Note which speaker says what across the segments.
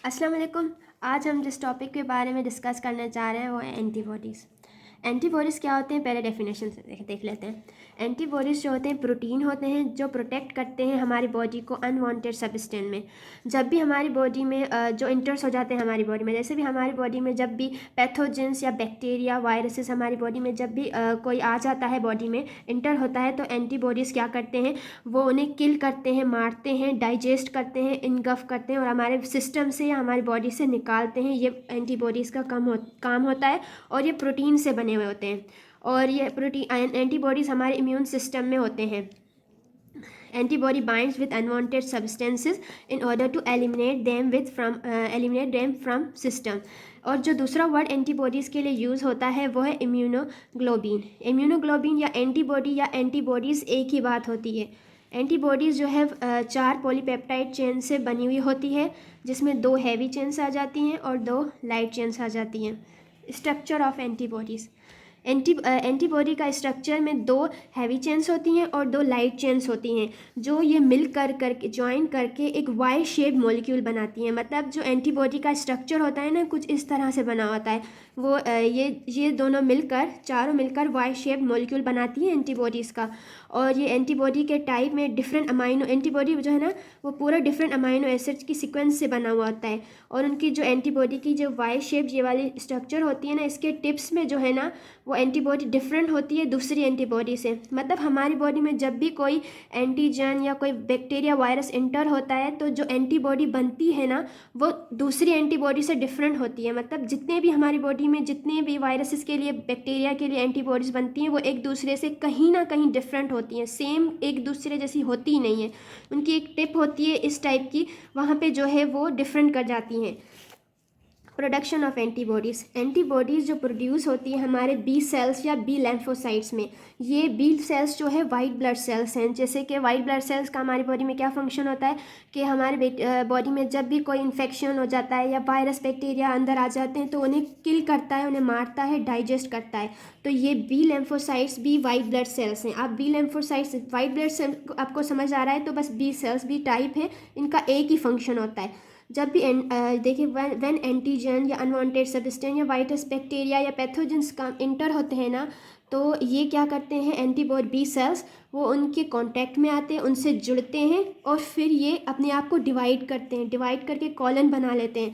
Speaker 1: अस्सलाम वालेकुम। आज हम जिस टॉपिक के बारे में डिस्कस करना चाह रहे हैं वो है एंटीबॉडीज़। एंटीबॉडीज़ क्या होते हैं, पहले डेफिनेशन से देख लेते हैं। एंटीबॉडीज़ जो होते हैं प्रोटीन होते हैं जो प्रोटेक्ट करते हैं हमारी बॉडी को अनवांटेड सब्सटेंस में। जब भी हमारी बॉडी में जो इंटर्स हो जाते हैं हमारी बॉडी में, जैसे भी हमारी बॉडी में जब भी पैथोजेंस या बैक्टीरिया वायरसेस हमारी बॉडी में जब भी कोई आ जाता है, बॉडी में इंटर होता है, तो एंटीबॉडीज़ क्या करते हैं, वो उन्हें किल करते हैं, मारते हैं, डाइजेस्ट करते हैं, इनगल्फ करते हैं और हमारे सिस्टम से या हमारी बॉडी से निकालते हैं। ये एंटीबॉडीज़ का काम होता है और ये प्रोटीन से बने हुए होते हैं और ये प्रोटीन एंटीबॉडीज़ हमारे इम्यून सिस्टम में होते हैं। Antibody binds with unwanted substances in order to eliminate them from system। और जो दूसरा वर्ड एंटीबॉडीज़ के लिए यूज़ होता है वो है इम्यूनोग्लोबिन। इम्यूनोग्लोबिन या एंटीबॉडी या एंटीबॉडीज़ एक ही बात होती है। एंटीबॉडीज़ जो है 4 पॉलीपेप्टाइड चेन से बनी हुई होती है, जिसमें 2 हैवी चेन्स आ जाती हैं और 2 लाइट चेन्स आ जाती हैं। Structure of antibodies. एंटीबॉडी का स्ट्रक्चर में 2 हैवी चेन्स होती हैं और 2 लाइट चेन्स होती हैं, जो ये मिल करके ज्वाइन करके एक वाई शेप मॉलिक्यूल बनाती हैं। मतलब जो एंटीबॉडी का स्ट्रक्चर होता है ना, कुछ इस तरह से बना होता है। वो ये दोनों मिलकर, चारों मिलकर वाई शेप मॉलिक्यूल बनाती हैं एंटीबॉडीज़ का। और ये एंटीबॉडी के टाइप में डिफरेंट अमाइनो, एंटीबॉडी जो है ना वो पूरा डिफरेंट अमाइनो एसिड्स की सीक्वेंस से बना हुआ होता है। और उनकी जो एंटीबॉडी की जो वाई शेप ये वाली स्ट्रक्चर होती है ना, इसके टिप्स में जो है ना वो एंटीबॉडी डिफरेंट होती है दूसरी एंटीबॉडी से। मतलब हमारी बॉडी में जब भी कोई एंटीजन या कोई बैक्टीरिया वायरस इंटर होता है तो जो एंटीबॉडी बनती है ना वो दूसरी एंटीबॉडी से डिफरेंट होती है। मतलब जितने भी हमारी बॉडी में जितने भी वायरसेस के लिए, बैक्टीरिया के लिए एंटीबॉडीज़ बनती हैं वो एक दूसरे से कहीं ना कहीं डिफरेंट होती हैं, सेम एक दूसरे जैसी होती ही नहीं है। उनकी एक टिप होती है इस टाइप की, वहाँ पे जो है वो डिफरेंट कर जाती हैं। Production of antibodies. एंटीबॉडीज़ जो प्रोड्यूस होती है हमारे बी सेल्स या बी लैम्फोसाइट्स में। ये बी सेल्स जो है वाइट ब्लड सेल्स हैं। जैसे कि वाइट ब्लड सेल्स का हमारी बॉडी में क्या फंक्शन होता है कि हमारे बॉडी में जब भी कोई इन्फेक्शन हो जाता है या वायरस बैक्टीरिया अंदर आ जाते हैं तो उन्हें किल करता है, उन्हें मारता है, डाइजेस्ट करता है। तो ये बी लैम्फोसाइट्स भी वाइट ब्लड सेल्स हैं। आप बी लैम्फोसाइट्स, वाइट ब्लड सेल आपको समझ आ रहा है तो बस बी सेल्स बी टाइप है, इनका एक ही फंक्शन होता है। जब भी देखिए व्हेन एंटीजन या अनवांटेड सब्सटेंस या वायरस बैक्टीरिया या पैथोजेंस का इंटर होते हैं ना, तो ये क्या करते हैं, एंटीबॉडी बी सेल्स वो उनके कांटेक्ट में आते हैं, उनसे जुड़ते हैं और फिर ये अपने आप को डिवाइड करते हैं, डिवाइड करके कॉलन बना लेते हैं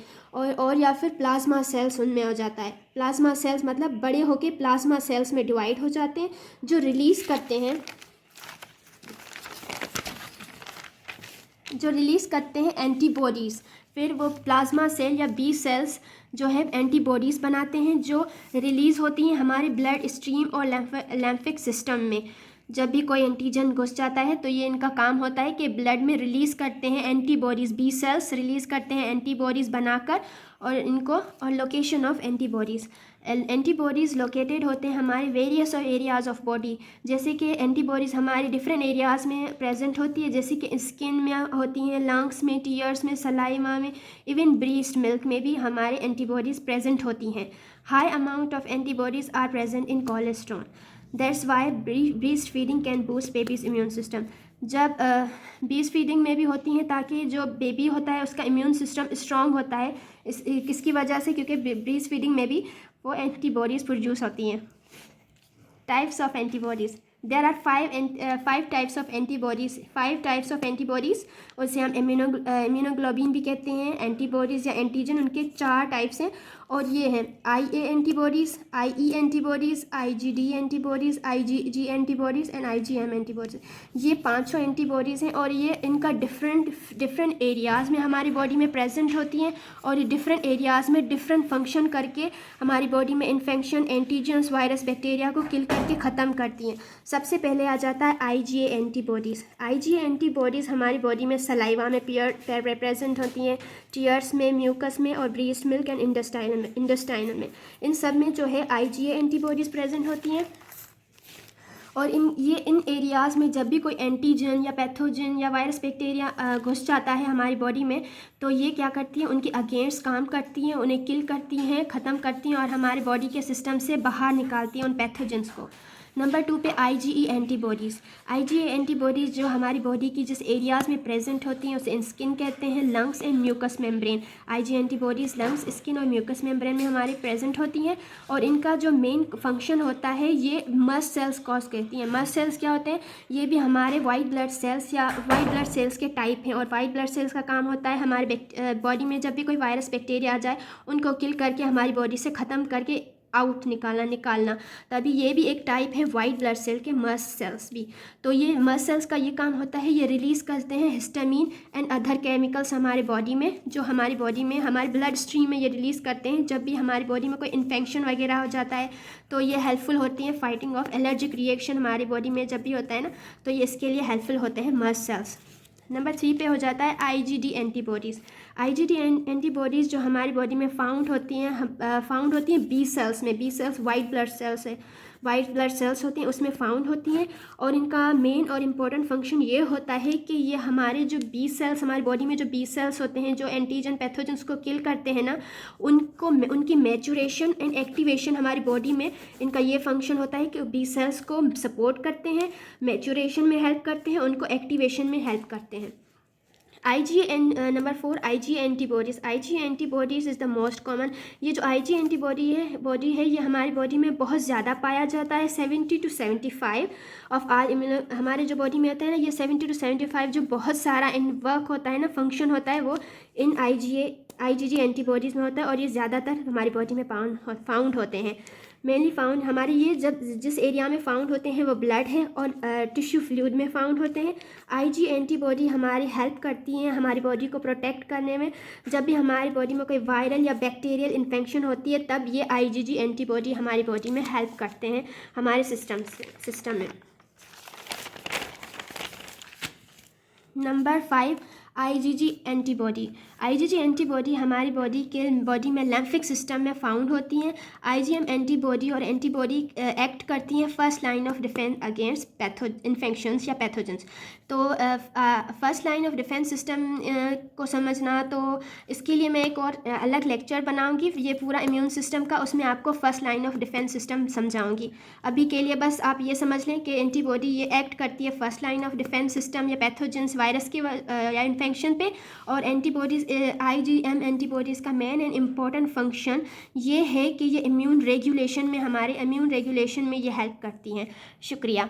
Speaker 1: और या फिर प्लाज्मा सेल्स उनमें हो जाता है। प्लाज्मा सेल्स मतलब बड़े होके प्लाज्मा सेल्स में डिवाइड हो जाते हैं, जो रिलीज़ करते हैं एंटीबॉडीज़। फिर वो प्लाज्मा सेल या बी सेल्स जो है एंटीबॉडीज़ बनाते हैं, जो रिलीज़ होती हैं हमारे ब्लड स्ट्रीम और लैम्फिक सिस्टम में। जब भी कोई एंटीजन घुस जाता है तो ये इनका काम होता है कि ब्लड में रिलीज़ करते हैं एंटीबॉडीज़, बी सेल्स रिलीज़ करते हैं एंटीबॉडीज़ बनाकर और इनको। और location of antibodies. Antibodies located होते हैं हमारे वेरियस एरियाज़ ऑफ बॉडी। जैसे कि एंटीबॉडीज़ हमारे डिफरेंट एरियाज़ में प्रेजेंट होती है, जैसे कि स्किन में होती हैं, लंग्स में, टीयर्स में, सलाइवा में, इवन ब्रीस्ट मिल्क में भी हमारे एंटीबॉडीज़ प्रेजेंट होती हैं। High amount of antibodies are present in cholesterol. That's why breast feeding can boost babies immune system. जब ब्रीस्ट फीडिंग में भी होती हैं ताकि जो बेबी होता है उसका इम्यून सिस्टम स्ट्रॉन्ग होता है। किसकी वजह से? क्योंकि ब्रीस्ट फीडिंग में भी वो एंटीबॉडीज़ प्रोड्यूस होती हैं। Types of antibodies. There are 5 types of antibodies. 5 types of antibodies, उसे हम इम्यूनोग्लोबिन भी कहते हैं। एंटीबॉडीज़ या एंटीजन, उनके 4 टाइप्स हैं और ये हैं IA antibodies, IE antibodies, IgD antibodies, IgG antibodies and IgM antibodies. ये 500 एंटीबॉडीज़ हैं और ये इनका डिफरेंट एरियाज़ में हमारी बॉडी में प्रेजेंट होती हैं और ये डिफरेंट एरियाज़ में डिफरेंट फंक्शन करके हमारी बॉडी में इन्फेक्शन, एंटीजन्स, वायरस, बैक्टीरिया को किल करके ख़त्म करती हैं। सबसे पहले आ जाता है IgA एंटीबॉडीज़। IgA एंटीबॉडीज़ हमारी बॉडी में सलाइवा में प्रेजेंट होती हैं, टीयर्स में, म्यूकस में और ब्रीस्ट मिल्क एंड इंटेस्टाइनल में। इन सब में जो है IgA एंटीबॉडीज़ प्रेजेंट होती हैं और इन एरियाज़ में जब भी कोई एंटीजन या पैथोजन या वायरस बैक्टीरिया घुस जाता है हमारी बॉडी में तो ये क्या करती हैं, उनके अगेंस्ट काम करती हैं, उन्हें किल करती हैं, ख़त्म करती हैं और हमारे बॉडी के सिस्टम से बाहर निकालती हैं उन पैथोजेंस को। नंबर 2 पे IgE एंटीबॉडीज़। IgE एंटीबॉडीज़ जो हमारी बॉडी की जिस एरियाज़ में प्रेजेंट होती हैं उसे स्किन कहते हैं, lungs and mucus membrane. IgE antibodies lungs, skin और म्यूकस मेम्ब्रेन में हमारे प्रेजेंट होती हैं और इनका जो मेन फंक्शन होता है ये मस्ट सेल्स कॉज करती हैं। मस्ट सेल्स क्या होते हैं? ये भी हमारे वाइट ब्लड सेल्स या वाइट ब्लड सेल्स के टाइप हैं और वाइट ब्लड सेल्स का काम होता है हमारे बॉडी में जब भी कोई वायरस बैक्टीरिया आ जाए उनको किल करके हमारी बॉडी से ख़त्म करके आउट निकालना। तभी ये भी एक टाइप है वाइट ब्लड सेल के, मस्ट सेल्स भी। तो ये मस्ट सेल्स का ये काम होता है, ये रिलीज़ करते हैं हिस्टामिन एंड अदर केमिकल्स हमारे बॉडी में, जो हमारी बॉडी में हमारे ब्लड स्ट्रीम में ये रिलीज़ करते हैं जब भी हमारी बॉडी में कोई इन्फेक्शन वगैरह हो जाता है। तो ये हेल्पफुल होती हैं फाइटिंग ऑफ एलर्जिक रिएक्शन हमारी बॉडी में जब भी होता है ना, तो ये इसके लिए हेल्पफुल होते हैं मस्ट सेल्स। नंबर 3 पे हो जाता है IgD एंटीबॉडीज़। IgD एंटीबॉडीज़ जो हमारी बॉडी में फाउंड होती हैं बी सेल्स में। B cells white blood cells है, वाइट ब्लड सेल्स होती हैं उसमें फाउंड होती हैं और इनका मेन और इम्पॉर्टेंट फंक्शन ये होता है कि ये हमारे जो बी सेल्स, हमारी बॉडी में जो बी सेल्स होते हैं जो एंटीजन पैथोजन्स को किल करते हैं ना, उनकी मैचुरेशन एंड एक्टिवेशन हमारी बॉडी में इनका ये फंक्शन होता है कि बी सेल्स को सपोर्ट करते हैं, मैचुरेशन में हेल्प करते हैं, उनको एक्टिवेशन में हेल्प करते हैं। Number 4 IgE antibodies. IgE antibodies is the most common. ये जो IgE एंटीबॉडी है ये हमारी बॉडी में बहुत ज़्यादा पाया जाता है। 70 to 75 ऑफ आर हमारे जो बॉडी में होता है ना, ये 70 to 75 जो बहुत सारा इन वर्क होता है ना, फंक्शन होता है, वो इन IgG एंटीबॉडीज़ में होता है और ये ज़्यादातर हमारी बॉडी में फाउंड होते हैं। मेनली फाउंड हमारे ये जब जिस एरिया में फाउंड होते हैं वो ब्लड है और टिश्यू फ्लूइड में फाउंड होते हैं। IgE एंटीबॉडी हमारी हेल्प करती हैं हमारी बॉडी को प्रोटेक्ट करने में। जब भी हमारी बॉडी में कोई वायरल या बैक्टीरियल इन्फेक्शन होती है तब ये IgG एंटीबॉडी हमारी बॉडी में हेल्प करते हैं हमारे सिस्टम में। Number 5 IgG antibody. IgG antibody हमारी बॉडी में लिम्फिक सिस्टम में फाउंड होती हैं। IgM एंटीबॉडी और एंटीबॉडी एक्ट करती हैं first line of defence against infections या पैथोजेंस। तो first line of defence system को समझना, तो इसके लिए मैं एक और अलग लेक्चर बनाऊंगी, ये पूरा इम्यून सिस्टम का, उसमें आपको first line of defence system समझाऊंगी। अभी के लिए बस आप ये समझ लें कि एंटीबॉडी ये एक्ट करती है first line of defence system या पैथोजेंस वायरस के या इन्फेक्शन पे, और एंटीबॉडीज़ IgM एंटीबॉडीज़ का मेन एंड इम्पॉर्टेंट फंक्शन ये है कि ये इम्यून रेगुलेशन में, हमारे इम्यून रेगुलेशन में ये हेल्प करती हैं। शुक्रिया।